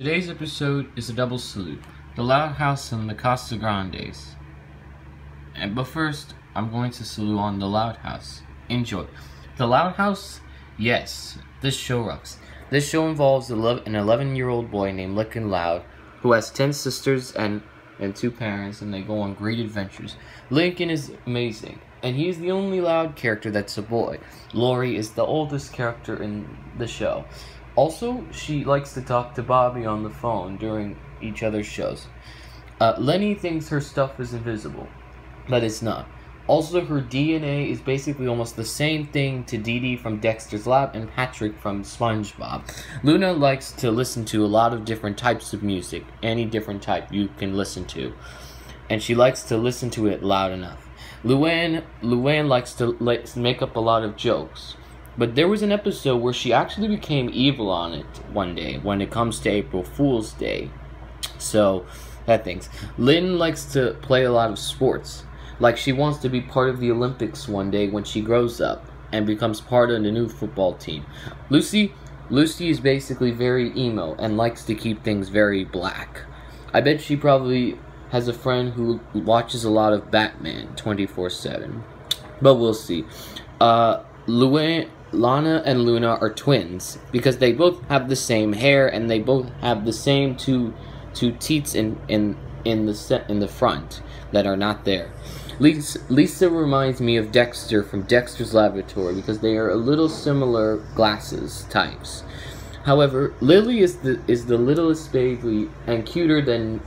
Today's episode is a double salute, the Loud House and the Casagrandes. But first, I'm going to salute on the Loud House. Enjoy. The Loud House? Yes, this show rocks. This show involves an 11-year-old boy named Lincoln Loud, who has 10 sisters and 2 parents, and they go on great adventures. Lincoln is amazing, and he is the only Loud character that's a boy. Lori is the oldest character in the show. Also, she likes to talk to Bobby on the phone during each other's shows. Lenny thinks her stuff is invisible, but it's not. Also, her DNA is basically almost the same thing to Dee Dee from Dexter's Lab and Patrick from SpongeBob. Luna likes to listen to a lot of different types of music, any different type you can listen to, and she likes to listen to it loud enough. Luann likes to make up a lot of jokes. But there was an episode where she actually became evil on it one day when it comes to April Fool's Day. So, that things. Lynn likes to play a lot of sports. Like she wants to be part of the Olympics one day when she grows up and becomes part of the new football team. Lucy is basically very emo and likes to keep things very black. I bet she probably has a friend who watches a lot of Batman 24/7. But we'll see. Lana and Luna are twins because they both have the same hair and they both have the same two teats in the front that are not there. Lisa reminds me of Dexter from Dexter's Laboratory because they are a little similar glasses types. However, Lily is the littlest baby and cuter than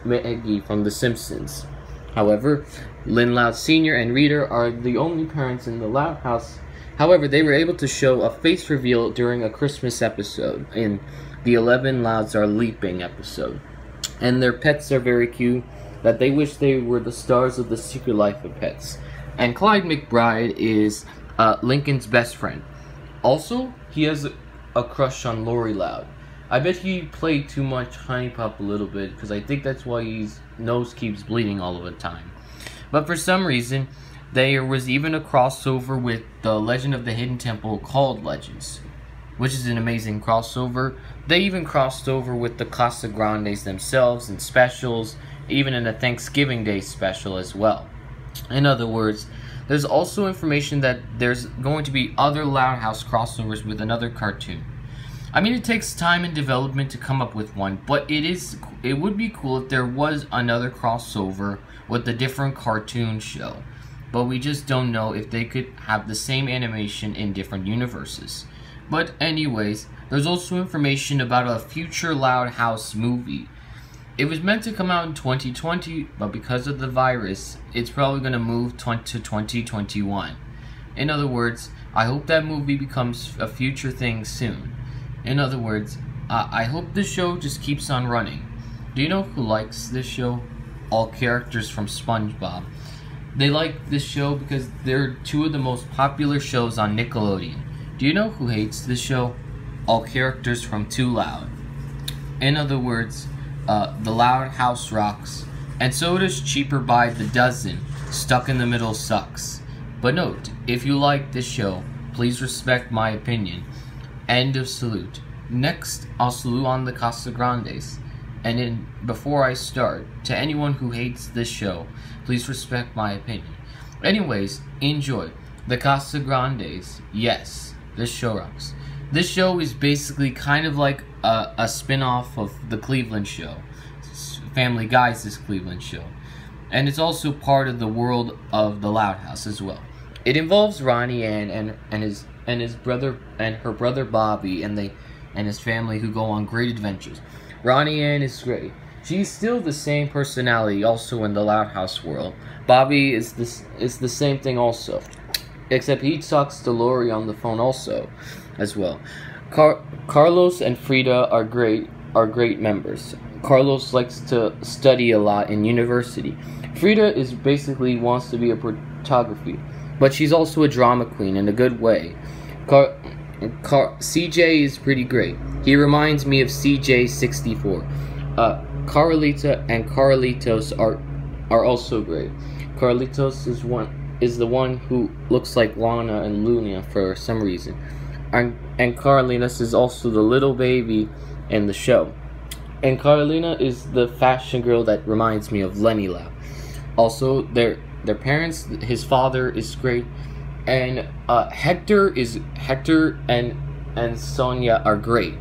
Maggie from The Simpsons. However, Lynn Loud Sr. and Rita are the only parents in the Loud House. However, they were able to show a face reveal during a Christmas episode in the 11 Louds Are Leaping episode. And their pets are very cute, that they wish they were the stars of The Secret Life of Pets. And Clyde McBride is Lincoln's best friend. Also, he has a crush on Lori Loud. I bet he played too much Honey Pop a little bit, because I think that's why his nose keeps bleeding all of the time. But for some reason, there was even a crossover with the Legend of the Hidden Temple called Legends, which is an amazing crossover. They even crossed over with the Casagrandes themselves in specials, even in a Thanksgiving Day special as well. In other words, there's also information that there's going to be other Loud House crossovers with another cartoon. I mean, it takes time and development to come up with one, but it would be cool if there was another crossover with a different cartoon show. But we just don't know if they could have the same animation in different universes. But anyways, there's also information about a future Loud House movie. It was meant to come out in 2020, but because of the virus, it's probably going to move to 2021. In other words, I hope that movie becomes a future thing soon. In other words, I hope this show just keeps on running. Do you know who likes this show? All characters from SpongeBob. They like this show because they're 2 of the most popular shows on Nickelodeon. Do you know who hates this show? All characters from Too Loud. In other words, the Loud House rocks, and so does Cheaper by the Dozen. Stuck in the Middle sucks. But note, if you like this show, please respect my opinion. End of salute. Next, I'll salute on the Casagrandes. And before I start, to anyone who hates this show, please respect my opinion. Anyways, enjoy. The Casagrandes. Yes, this show rocks. This show is basically kind of like a spin-off of the Cleveland show. Family Guy's Cleveland show. And it's also part of the world of the Loud House as well. It involves Ronnie and his brother and her brother Bobby and his family who go on great adventures. Ronnie Ann is great. She's still the same personality also in the Loud House world. Bobby is the same thing also, except he talks to Lori on the phone also as well. Carlos and Frida are great members. Carlos likes to study a lot in university. Frida is basically wants to be a photography, but she's also a drama queen in a good way. CJ is pretty great. He reminds me of CJ64. Carlita and Carlitos are also great. Carlitos is the one who looks like Lana and Luna for some reason. And Carlinus is also the little baby in the show. And Carolina is the fashion girl that reminds me of Lenila. Also, their parents, his father is great, and Hector and Sonia are great.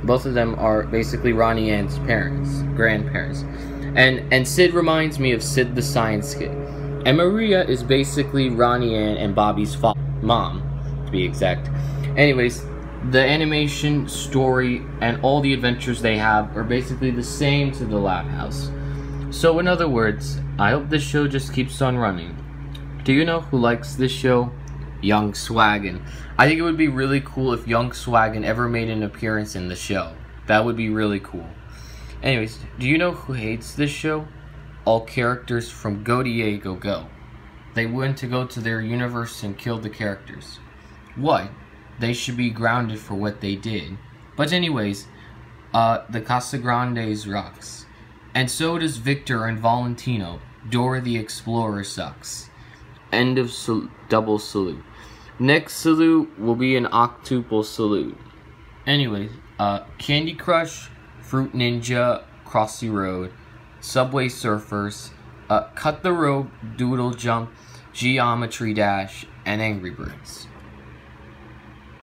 Both of them are basically Ronnie Ann's grandparents. And Sid reminds me of Sid the Science Kid. And Maria is basically Ronnie Ann and Bobby's mom, to be exact. Anyways, the animation, story, and all the adventures they have are basically the same to the Lab House. So in other words, I hope this show just keeps on running. Do you know who likes this show? Young Swaggin. I think it would be really cool if Young Swaggin ever made an appearance in the show. That would be really cool. Anyways, do you know who hates this show? All characters from Go Diego Go. They went to go to their universe and killed the characters. What? They should be grounded for what they did. But anyways, the Casagrandes rocks. And so does Victor and Valentino. Dora the Explorer sucks. End of double salute. Next salute will be an octuple salute. Anyways, Candy Crush, Fruit Ninja, Crossy Road, Subway Surfers, Cut the Rope, Doodle Jump, Geometry Dash, and Angry Birds.